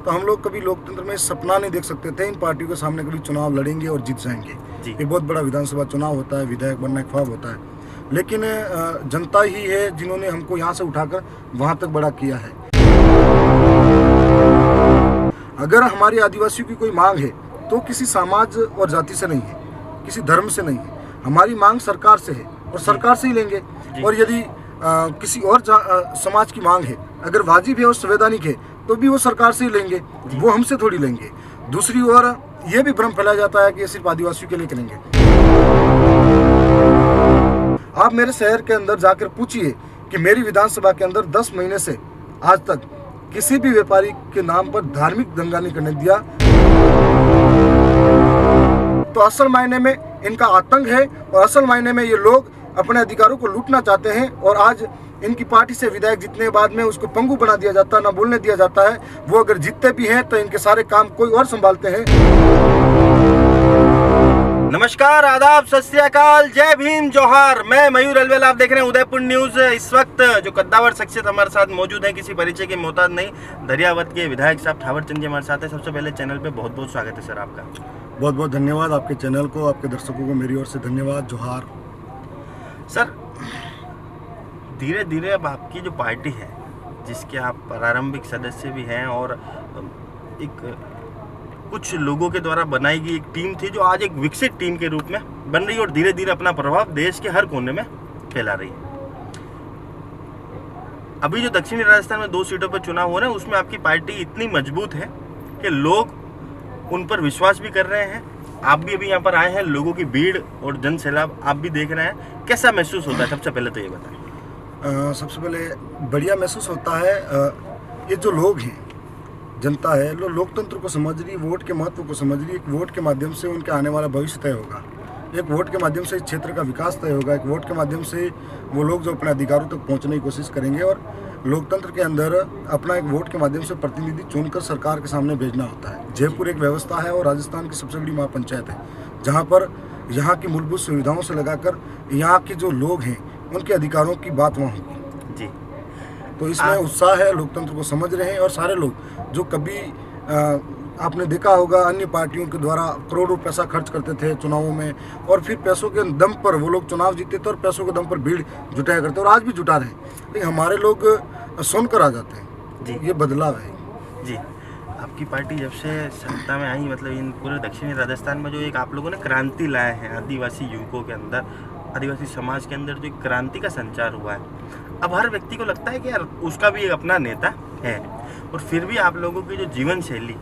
तो हम लोग कभी लोकतंत्र में सपना नहीं देख सकते थे इन पार्टियों के सामने कभी चुनाव लड़ेंगे और जीत जाएंगे। ये बहुत बड़ा विधानसभा चुनाव होता है, विधायक बनना एक ख्वाब होता है, लेकिन जनता ही है जिन्होंने हमको यहाँ से उठाकर वहाँ तक बड़ा किया है। अगर हमारी आदिवासियों की कोई मांग है तो किसी समाज और जाति से नहीं है, किसी धर्म से नहीं है। हमारी मांग सरकार से है और सरकार से ही लेंगे। और यदि किसी और समाज की मांग है, अगर वाजिब है और संवैधानिक है, तो भी वो सरकार से ही लेंगे, वो हमसे थोड़ी लेंगे। दूसरी ओर ये भी भ्रम फैलाया जाता है कि ये सिर्फ आदिवासियों के लिए करेंगे। आप मेरे शहर के अंदर जाकर पूछिए कि मेरी विधानसभा के अंदर 10 महीने से आज तक किसी भी व्यापारी के नाम पर धार्मिक दंगा नहीं करने दिया। तो असल मायने में इनका आतंक है और असल मायने में ये लोग अपने अधिकारों को लूटना चाहते हैं। और आज इनकी पार्टी से विधायक जीतने के बाद में उसको पंगु बना दिया जाता है, ना बोलने दिया जाता है। वो अगर जीतते भी हैं तो इनके सारे काम कोई और संभालते हैं। नमस्कार, आदाब, सत श्री अकाल, जय भीम, जोहार। मैं मयूर अलवेल, आप देख रहे हैं उदयपुर न्यूज। इस वक्त जो कद्दावर शख्सियत हमारे साथ मौजूद है, किसी परिचय के मोहताज नहीं, दरियावत के विधायक साहब ठावर चंद जी हमारे साथ है। सबसे पहले चैनल पे बहुत बहुत स्वागत है सर आपका। बहुत बहुत धन्यवाद आपके चैनल को, आपके दर्शकों को मेरी ओर से धन्यवाद, जोहार। सर, धीरे धीरे अब आपकी जो पार्टी है, जिसके आप प्रारंभिक सदस्य भी हैं और एक कुछ लोगों के द्वारा बनाई गई एक टीम थी, जो आज एक विकसित टीम के रूप में बन रही है और धीरे धीरे अपना प्रभाव देश के हर कोने में फैला रही है। अभी जो दक्षिणी राजस्थान में 2 सीटों पर चुनाव हो रहे हैं, उसमें आपकी पार्टी इतनी मजबूत है कि लोग उन पर विश्वास भी कर रहे हैं। आप भी अभी यहाँ पर आए हैं, लोगों की भीड़ और जन सैलाब आप भी देख रहे हैं, कैसा महसूस होता है? सबसे पहले तो ये बताएं। सबसे पहले बढ़िया महसूस होता है। ये जो लोग हैं, जनता है, लोकतंत्र को समझ रही, वोट के महत्व को समझ रही। एक वोट के माध्यम से उनके आने वाला भविष्य तय होगा, एक वोट के माध्यम से इस क्षेत्र का विकास तय होगा, एक वोट के माध्यम से वो लोग जो अपने अधिकारों तक पहुंचने की कोशिश करेंगे। और लोकतंत्र के अंदर अपना एक वोट के माध्यम से प्रतिनिधि चुनकर सरकार के सामने भेजना होता है। जयपुर एक व्यवस्था है और राजस्थान की सबसे बड़ी महापंचायत है, जहाँ पर यहाँ की मूलभूत सुविधाओं से लगाकर यहाँ के जो लोग हैं उनके अधिकारों की बात वहाँ होगी जी। तो इसमें उत्साह है, लोकतंत्र को समझ रहे हैं। और सारे लोग जो कभी आपने देखा होगा अन्य पार्टियों के द्वारा करोड़ों पैसा खर्च करते थे चुनावों में, और फिर पैसों के दम पर वो लोग चुनाव जीतते थे और पैसों के दम पर भीड़ जुटाया करते, और आज भी जुटा रहे हैं। लेकिन हमारे लोग सुनकर आ जाते हैं जी। ये बदलाव है जी। आपकी पार्टी जब से सत्ता में आई, मतलब इन पूरे दक्षिणी राजस्थान में जो एक आप लोगों ने क्रांति लाए हैं, आदिवासी युवकों के अंदर, आदिवासी समाज के अंदर जो एक क्रांति का संचार हुआ है, अब हर व्यक्ति को लगता है कि यार उसका भी एक अपना नेता है। और फिर भी आप लोगों की जो जीवन शैली,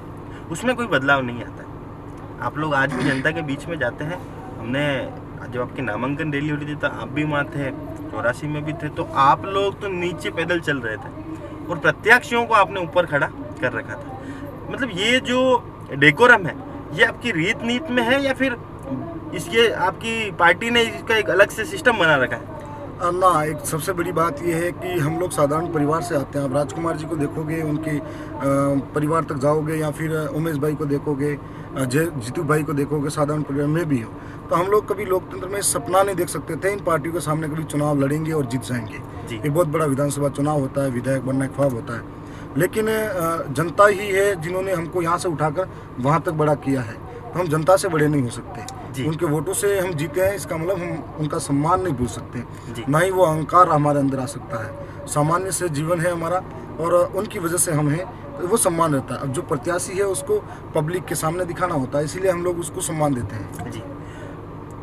उसमें कोई बदलाव नहीं आता। आप लोग आज भी जनता के बीच में जाते हैं। हमने जब आपकी नामांकन रैली हो रही थी तो आप भी वहाँ थे, 84 में भी थे, तो आप लोग तो नीचे पैदल चल रहे थे और प्रत्याशियों को आपने ऊपर खड़ा कर रखा था। मतलब ये जो डेकोरम है, ये आपकी रीत नीति में है या फिर इसके आपकी पार्टी ने इसका एक अलग से सिस्टम बना रखा है? ना, एक सबसे बड़ी बात यह है कि हम लोग साधारण परिवार से आते हैं। आप राजकुमार जी को देखोगे, उनके परिवार तक जाओगे, या फिर उमेश भाई को देखोगे, जीतू भाई को देखोगे, साधारण परिवार में भी हो। तो हम लोग कभी लोकतंत्र में सपना नहीं देख सकते थे इन पार्टियों के सामने कभी चुनाव लड़ेंगे और जीत जाएंगे। ये बहुत बड़ा विधानसभा चुनाव होता है, विधायक बनना एक ख्वाब होता है, लेकिन जनता ही है जिन्होंने हमको यहाँ से उठाकर वहाँ तक बड़ा किया है। तो हम जनता से बड़े नहीं हो सकते। उनके वोटों से हम जीते हैं, इसका मतलब हम उनका सम्मान नहीं भूल सकते, ना ही वो अहंकार हमारे अंदर आ सकता है। सामान्य से जीवन है हमारा और उनकी वजह से हम हैं, तो वो सम्मान रहता है। अब जो प्रत्याशी है उसको पब्लिक के सामने दिखाना होता है, इसीलिए हम लोग उसको सम्मान देते हैं। जी।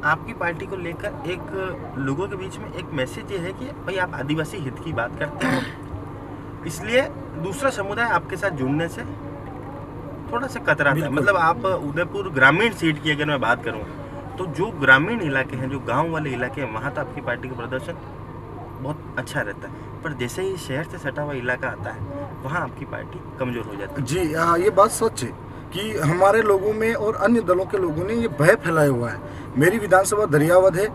आपकी पार्टी को लेकर एक लोगों के बीच में एक मैसेज ये है कि भाई आप आदिवासी हित की बात करते हो, इसलिए दूसरा समुदाय आपके साथ जुड़ने से थोड़ा सा कतराता है। मतलब आप उदयपुर ग्रामीण सीट की अगर मैं बात करूं, तो जो ग्रामीण इलाके हैं, जो गांव वाले इलाके हैं, वहाँ तो आपकी पार्टी का प्रदर्शन बहुत अच्छा रहता है, पर जैसे ही शहर से सटा हुआ इलाका आता है, वहाँ आपकी पार्टी कमज़ोर हो जाती है। जी हाँ, ये बात सच है कि हमारे लोगों में और अन्य दलों के लोगों ने ये भय फैलाया हुआ है। मेरी विधानसभा दरियावद है,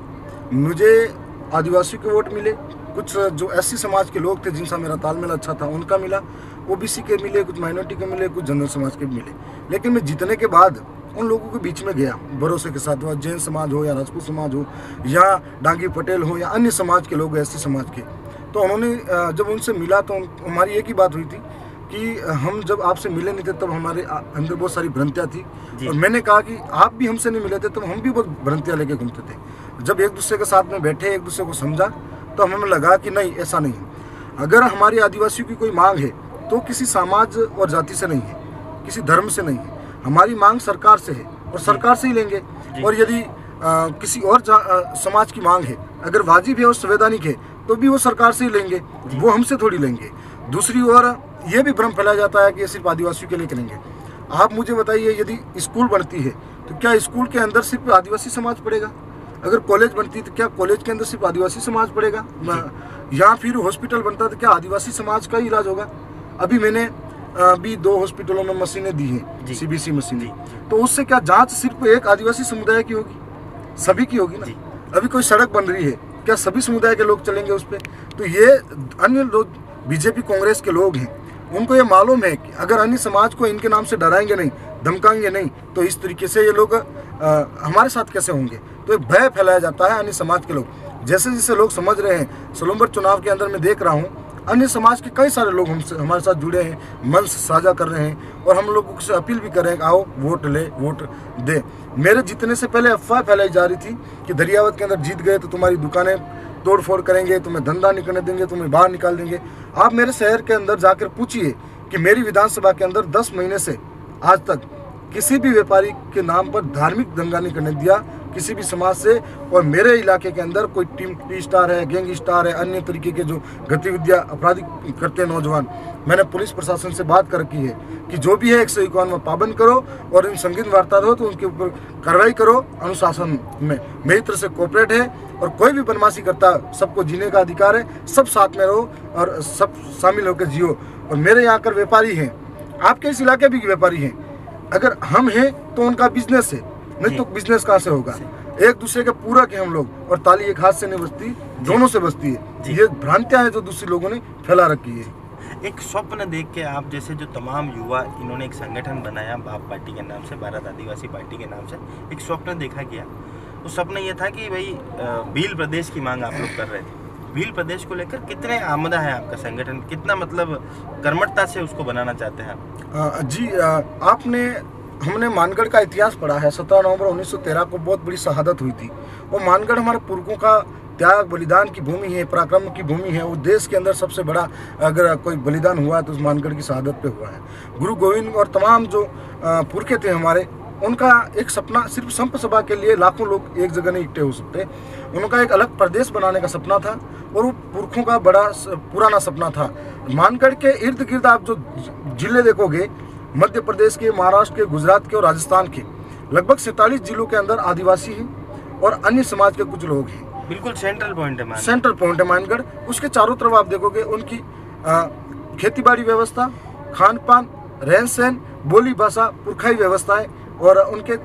मुझे आदिवासियों के वोट मिले, कुछ जो एससी समाज के लोग थे जिनसे मेरा तालमेल अच्छा था उनका मिला, ओबीसी के मिले, कुछ माइनॉरिटी के मिले, कुछ जनरल समाज के मिले। लेकिन मैं जीतने के बाद उन लोगों के बीच में गया भरोसे के साथ, वह जैन समाज हो या राजपूत समाज हो या डांगी पटेल हो या अन्य समाज के लोग, एससी समाज के। तो उन्होंने जब उनसे मिला तो हमारी एक ही बात हुई थी कि हम जब आपसे मिले नहीं थे तब हमारे अंदर बहुत सारी भ्रांतियाँ थी, जी। और मैंने कहा कि आप भी हमसे नहीं मिले थे तब हम भी बहुत भ्रांतियाँ लेके घूमते थे। जब एक दूसरे के साथ में बैठे, एक दूसरे को समझा, तो हमें लगा कि नहीं, ऐसा नहीं है। अगर हमारी आदिवासियों की कोई मांग है तो किसी समाज और जाति से नहीं है, किसी धर्म से नहीं है। हमारी मांग सरकार से है और सरकार से ही लेंगे। और यदि किसी और समाज की मांग है, अगर वाजिब है और संवैधानिक है, तो भी वो सरकार से ही लेंगे, वो हमसे थोड़ी लेंगे। दूसरी ओर ये भी भ्रम फैलाया जाता है कि ये सिर्फ आदिवासियों के लिए करेंगे। आप मुझे बताइए, यदि स्कूल बनती है तो क्या स्कूल के अंदर सिर्फ आदिवासी समाज पढ़ेगा? अगर कॉलेज बनती है तो क्या कॉलेज के अंदर सिर्फ आदिवासी समाज पढ़ेगा? या फिर हॉस्पिटल बनता है तो क्या आदिवासी समाज का ही इलाज होगा? अभी मैंने अभी 2 हॉस्पिटलों में मशीनें दी हैं, CBC मशीनें, तो उससे क्या जांच सिर्फ एक आदिवासी समुदाय की होगी? सभी की होगी ना। अभी कोई सड़क बन रही है, क्या सभी समुदाय के लोग चलेंगे उस पर? तो ये अन्य लोग, बीजेपी कांग्रेस के लोग हैं, उनको ये मालूम है कि अगर अन्य समाज को इनके नाम से डराएंगे नहीं, धमकाएंगे नहीं, तो इस तरीके से ये लोग हमारे साथ कैसे होंगे? तो एक भय फैलाया जाता है अन्य समाज के लोग। जैसे जैसे लोग समझ रहे हैं, सोलंबर चुनाव के अंदर मैं देख रहा हूँ अन्य समाज के कई सारे लोग हमसे, हमारे साथ जुड़े हैं, मंच साझा कर रहे हैं, और हम लोगों से अपील भी कर रहे हैं कि आओ वोट ले, वोट दे। मेरे जीतने से पहले अफवाह फैलाई जा रही थी कि दरियावत के अंदर जीत गए तो तुम्हारी दुकानें तोड़ फोड़ करेंगे, तुम्हें धंधा नहीं करने देंगे, तुम्हें बाहर निकाल देंगे। आप मेरे शहर के अंदर जाकर पूछिए कि मेरी विधानसभा के अंदर 10 महीने से आज तक किसी भी व्यापारी के नाम पर धार्मिक दंगा नहीं करने दिया, किसी भी समाज से। और मेरे इलाके के अंदर कोई टी स्टार है, गैंग स्टार है, अन्य तरीके के जो गतिविधियां अपराधी करते हैं नौजवान, मैंने पुलिस प्रशासन से बात कर की है कि जो भी है 151 में पाबंद करो, और इन संगीन वारदात हो तो उनके ऊपर कार्रवाई करो अनुशासन में। मेरी तरफ से कोऑपरेट है, और कोई भी बदमाशी करता, सबको जीने का अधिकार है, सब साथ में रहो और सब शामिल होकर जियो। और मेरे यहाँ कर व्यापारी हैं, आपके इस इलाके भी व्यापारी हैं, अगर हम हैं तो उनका बिजनेस है, नहीं तो बिजनेस कहाँ से होगा? एक दूसरे के पूरक है हम लोग, और ताली एक हाथ से नहीं बजती, दोनों से बजती है। ये भ्रांतियां हैं जो दूसरे लोगों ने फैला रखी है। एक स्वप्न देख के आप जैसे जो तमाम युवा, इन्होंने एक संगठन बनाया बाप पार्टी के नाम से, भारत आदिवासी पार्टी के नाम से, एक स्वप्न देखा गया। उस सपना ये था कि भाई भील प्रदेश की मांग आप लोग कर रहे थे। भील प्रदेश को लेकर कितने आमदा है आपका संगठन, कितना मतलब कर्मठता से उसको बनाना चाहते हैं आप? हमने मानगढ़ का इतिहास पढ़ा है। 17 नवंबर 1913 को बहुत बड़ी शहादत हुई थी। वो मानगढ़ हमारे पुरखों का त्याग बलिदान की भूमि है, पराक्रम की भूमि है। वो देश के अंदर सबसे बड़ा अगर कोई बलिदान हुआ है तो उस मानगढ़ की शहादत पे हुआ है। गुरु गोविंद और तमाम जो पुरखे थे हमारे, उनका एक सपना, सिर्फ संप सभा के लिए लाखों लोग एक जगह नहीं इकट्ठे हो सकते, उनका एक अलग प्रदेश बनाने का सपना था, और वो पुरखों का बड़ा पुराना सपना था। मानगढ़ के इर्द गिर्द आप जो जिले देखोगे, मध्य प्रदेश के, महाराष्ट्र के, गुजरात के और राजस्थान के, लगभग 47 जिलों के अंदर आदिवासी हैं और अन्य समाज के कुछ लोग हैं। बिल्कुल सेंट्रल पॉइंट है मानगढ़। सेंट्रल पॉइंट है मानगढ़। उसके चारों तरफ आप देखोगे उनकी खेतीबाड़ी व्यवस्था, खान पान, रहन सहन, बोली भाषा, पुरखाई व्यवस्थाएं, और उनके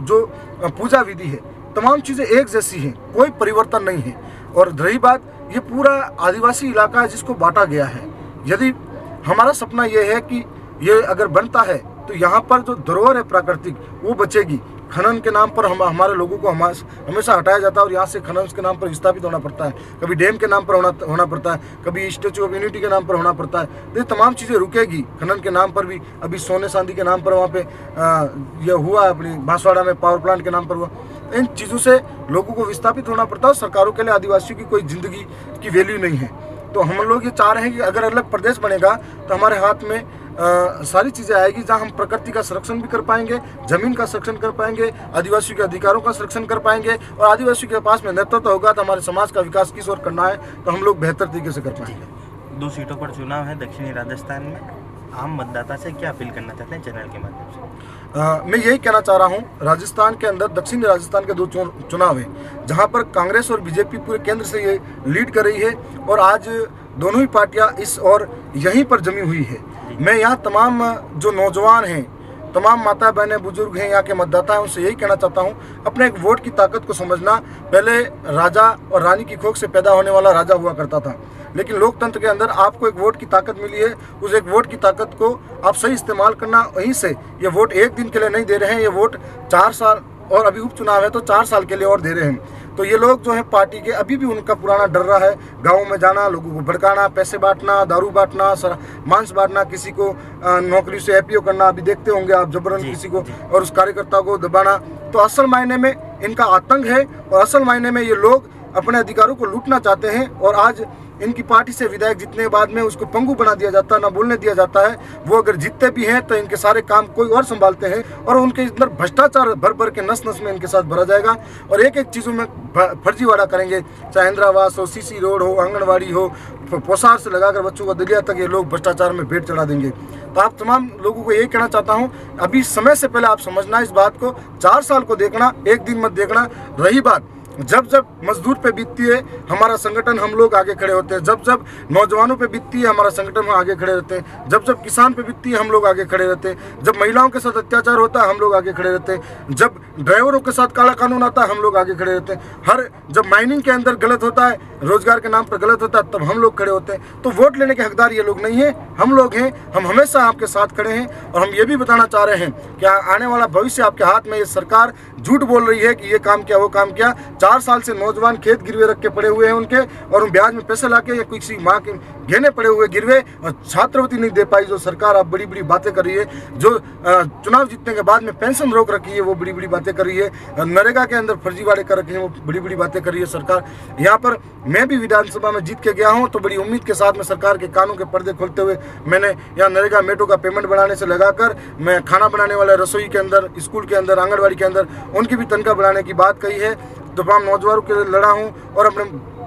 जो पूजा विधि है, तमाम चीज़ें एक जैसी हैं, कोई परिवर्तन नहीं है। और रही बात, ये पूरा आदिवासी इलाका है जिसको बांटा गया है। यदि हमारा सपना ये है कि ये अगर बनता है तो यहाँ पर जो धरोहर है प्राकृतिक, वो बचेगी। खनन के नाम पर हमारे लोगों को हमेशा हटाया जाता है, और यहाँ से खनन के नाम पर विस्थापित होना पड़ता है। कभी डैम के नाम पर होना पड़ता है, कभी स्टेचू ऑफ यूनिटी के नाम पर होना पड़ता है। तो ये तमाम चीज़ें रुकेगी। खनन के नाम पर भी अभी सोने चांदी के नाम पर वहाँ पे ये हुआ, अपनी बांसवाड़ा में पावर प्लांट के नाम पर हुआ। इन चीज़ों से लोगों को विस्थापित होना पड़ता है, और सरकारों के लिए आदिवासियों की कोई जिंदगी की वैल्यू नहीं है। तो हम लोग ये चाह रहे हैं कि अगर अलग प्रदेश बनेगा तो हमारे हाथ में सारी चीज़ें आएगी, जहाँ हम प्रकृति का संरक्षण भी कर पाएंगे, जमीन का संरक्षण कर पाएंगे, आदिवासियों के अधिकारों का संरक्षण कर पाएंगे, और आदिवासियों के पास में नेतृत्व होगा तो हमारे समाज का विकास किस ओर करना है तो हम लोग बेहतर तरीके से कर पाएंगे। 2 सीटों पर चुनाव है दक्षिणी राजस्थान में, आम मतदाता से क्या अपील करना चाहते हैं चैनल के माध्यम से? मैं यही कहना चाह रहा हूँ, राजस्थान के अंदर, दक्षिणी राजस्थान के 2 चुनाव हैं, जहाँ पर कांग्रेस और बीजेपी पूरे केंद्र से ये लीड कर रही है, और आज दोनों ही पार्टियां इस और यहीं पर जमी हुई है। मैं यहाँ तमाम जो नौजवान हैं, तमाम माता बहनें, बुजुर्ग हैं, यहाँ के मतदाता हैं, उनसे यही कहना चाहता हूँ, अपने एक वोट की ताकत को समझना। पहले राजा और रानी की कोख से पैदा होने वाला राजा हुआ करता था, लेकिन लोकतंत्र के अंदर आपको एक वोट की ताकत मिली है। उस एक वोट की ताकत को आप सही इस्तेमाल करना। वहीं से ये वोट एक दिन के लिए नहीं दे रहे हैं, ये वोट 4 साल, और अभी उपचुनाव है तो 4 साल के लिए और दे रहे हैं। तो ये लोग जो है पार्टी के, अभी भी उनका पुराना डर रहा है गाँव में जाना, लोगों को भड़काना, पैसे बांटना, दारू बांटना, मांस बांटना, किसी को नौकरी से एपीओ करना, अभी देखते होंगे आप, जबरन किसी को और उस कार्यकर्ता को दबाना। तो असल मायने में इनका आतंक है और असल मायने में ये लोग अपने अधिकारों को लूटना चाहते हैं। और आज इनकी पार्टी से विधायक जीतने बाद में उसको पंगु बना दिया जाता है, ना बोलने दिया जाता है। वो अगर जीतते भी हैं तो इनके सारे काम कोई और संभालते हैं और उनके अंदर भ्रष्टाचार भर भर के नस नस में इनके साथ भरा जाएगा और एक एक चीज़ों में फर्जीवाड़ा करेंगे, चाहे इंदिरावास हो, सीसी रोड हो, आंगनबाड़ी हो, पोशाक से लगाकर बच्चों का दलिया तक ये लोग भ्रष्टाचार में भेंट चढ़ा देंगे। तो आप तमाम लोगों को यही कहना चाहता हूँ, अभी समय से पहले आप समझना इस बात को, 4 साल को देखना, एक दिन मत देखना। रही बात जब जब मजदूर पे बीतती है हमारा संगठन, हम लोग आगे खड़े होते हैं। जब जब नौजवानों पे बीतती है हमारा संगठन, हम आगे खड़े रहते हैं। जब जब किसान पे बीतती है हम लोग आगे खड़े रहते हैं। जब महिलाओं के साथ अत्याचार होता है हम लोग आगे खड़े रहते हैं। जब ड्राइवरों के साथ काला कानून आता है हम लोग आगे खड़े रहते हैं। जब माइनिंग के अंदर गलत होता है, रोजगार के नाम पर गलत होता है, तब हम लोग खड़े होते हैं। तो वोट लेने के हकदार ये लोग नहीं है, हम लोग हैं। हम हमेशा आपके साथ खड़े हैं और हम ये भी बताना चाह रहे हैं कि आने वाला भविष्य आपके हाथ में। ये सरकार झूठ बोल रही है कि ये काम किया, वो काम किया। 4 साल से नौजवान खेत गिरवे रख के पड़े हुए हैं उनके, और उन ब्याज में पैसे लाके या किसी माँ के घेने पड़े हुए गिरवे, और छात्रवृत्ति नहीं दे पाई। जो सरकार आप बड़ी बड़ी बातें कर रही है, जो चुनाव जीतने के बाद में पेंशन रोक रखी है, वो बड़ी बड़ी बातें कर रही है। नरेगा के अंदर फर्जीवाड़े कर रखे हैं, वो बड़ी बड़ी बातें कर रही है सरकार। यहाँ पर मैं भी विधानसभा में जीत के गया हूँ, तो बड़ी उम्मीद के साथ में सरकार के कानों के पर्दे खोलते हुए मैंने यहाँ नरेगा मेटो का पेमेंट बढ़ाने से लगाकर, मैं खाना बनाने वाले रसोई के अंदर, स्कूल के अंदर, आंगनबाड़ी के अंदर उनकी भी तनख्वाह बढ़ाने की बात कही है। तमाम नौजवानों के लिए लड़ा हूँ और अपने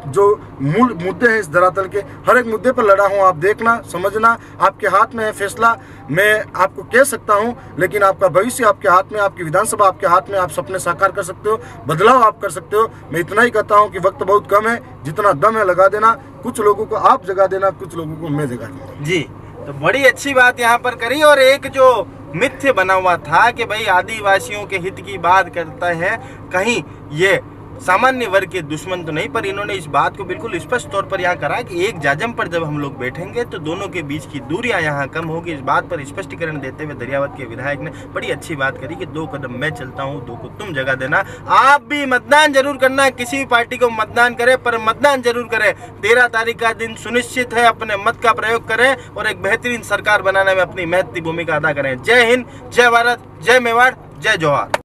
जो मूल मुद्दे हैं इस धरातल के, हर एक मुद्दे पर लड़ा हूँ। आप देखना, समझना, आपके हाथ में है फैसला। मैं आपको कह सकता हूँ, लेकिन आपका भविष्य आपके हाथ में, आपकी विधानसभा आपके हाथ में। आप सपने साकार कर सकते हो, बदलाव आप कर सकते हो। मैं इतना ही कहता हूँ कि वक्त बहुत कम है, जितना दम है लगा देना। कुछ लोगों को आप जगा देना, कुछ लोगों को मैं जगा दूंगा। जी, तो बड़ी अच्छी बात यहाँ पर करी। और एक जो मिथ्य बना हुआ था कि भाई आदिवासियों के हित की बात करता है, कहीं ये सामान्य वर्ग के दुश्मन तो नहीं, पर इन्होंने इस बात को बिल्कुल स्पष्ट तौर पर यहाँ करा कि एक जाजम पर जब हम लोग बैठेंगे तो दोनों के बीच की दूरियां यहाँ कम होगी। इस बात पर स्पष्टीकरण देते हुए दरियावत के विधायक ने बड़ी अच्छी बात करी कि 2 कदम मैं चलता हूँ, 2 को तुम जगह देना। आप भी मतदान जरूर करना, किसी भी पार्टी को मतदान करें, पर मतदान जरूर करें। 13 तारीख का दिन सुनिश्चित है, अपने मत का प्रयोग करें और एक बेहतरीन सरकार बनाने में अपनी महत्वपूर्ण भूमिका अदा करें। जय हिंद, जय भारत, जय मेवाड़, जय जोहार।